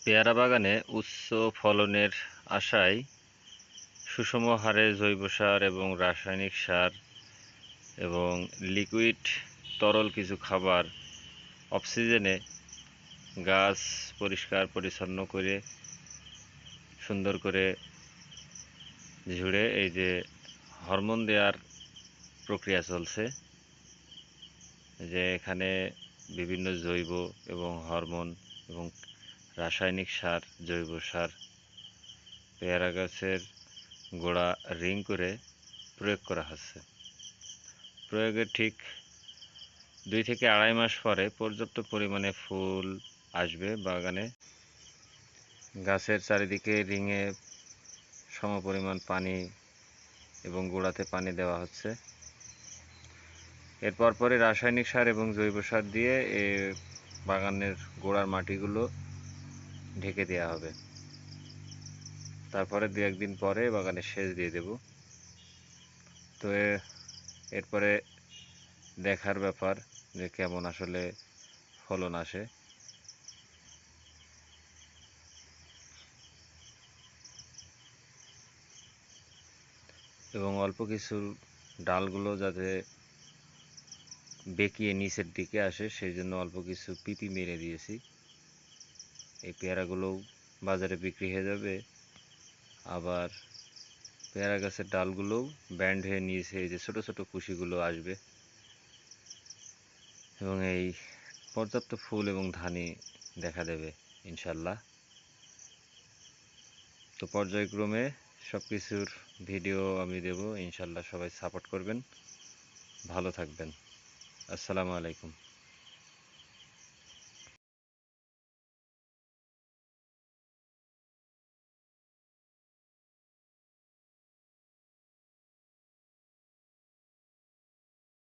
পেয়ারা বাগানে উচ্চ ফলনের আশায় সুষম হারে জৈব সার এবং রাসায়নিক সার এবং লিকুইড তরল কিছু খাবার অফ সিজনে গাছ পরিষ্কার পরিচ্ছন্ন করে সুন্দর করে ঝুড়ে এই যে হরমোন দেওয়ার প্রক্রিয়া চলছে, যে এখানে বিভিন্ন জৈব এবং হরমোন এবং রাসায়নিক সার, জৈব সার পেয়ারা গাছের গোড়া রিং করে প্রয়োগ করা হচ্ছে। প্রয়োগের ঠিক 2 থেকে আড়াই মাস পরে পর্যাপ্ত পরিমাণে ফুল আসবে বাগানে। গাছের চারিদিকে রিংয়ে সমপরিমাণ পানি এবং গোড়াতে পানি দেওয়া হচ্ছে। এরপর পরে রাসায়নিক সার এবং জৈব সার দিয়ে বাগানের গোড়ার মাটিগুলো ঢেকে দেওয়া হবে। তারপরে 2-1 দিন পরে বাগানে সেচ দিয়ে দেব। তো এরপরে দেখার ব্যাপার যে কেমন আসলে ফলন আসে। এবং অল্প কিছু ডালগুলো যাতে বেঁকিয়ে নিচের দিকে আসে সেই জন্য অল্প কিছু পিপি মেরে দিয়েছি। এই পেয়ারাগুলোও বাজারে বিক্রি হয়ে যাবে। আবার পেয়ারা গাছের ডালগুলোও ব্যান্ড হয়ে নিয়েছে, এই যে ছোট ছোট কুশিগুলো আসবে এবং এই পর্যাপ্ত ফুল এবং ধানি দেখা দেবে ইনশাল্লাহ। তো পর্যায়ক্রমে সব কিছুর ভিডিও আমি দেব ইনশাল্লাহ। সবাই সাপোর্ট করবেন, ভালো থাকবেন। আসসালামু আলাইকুম।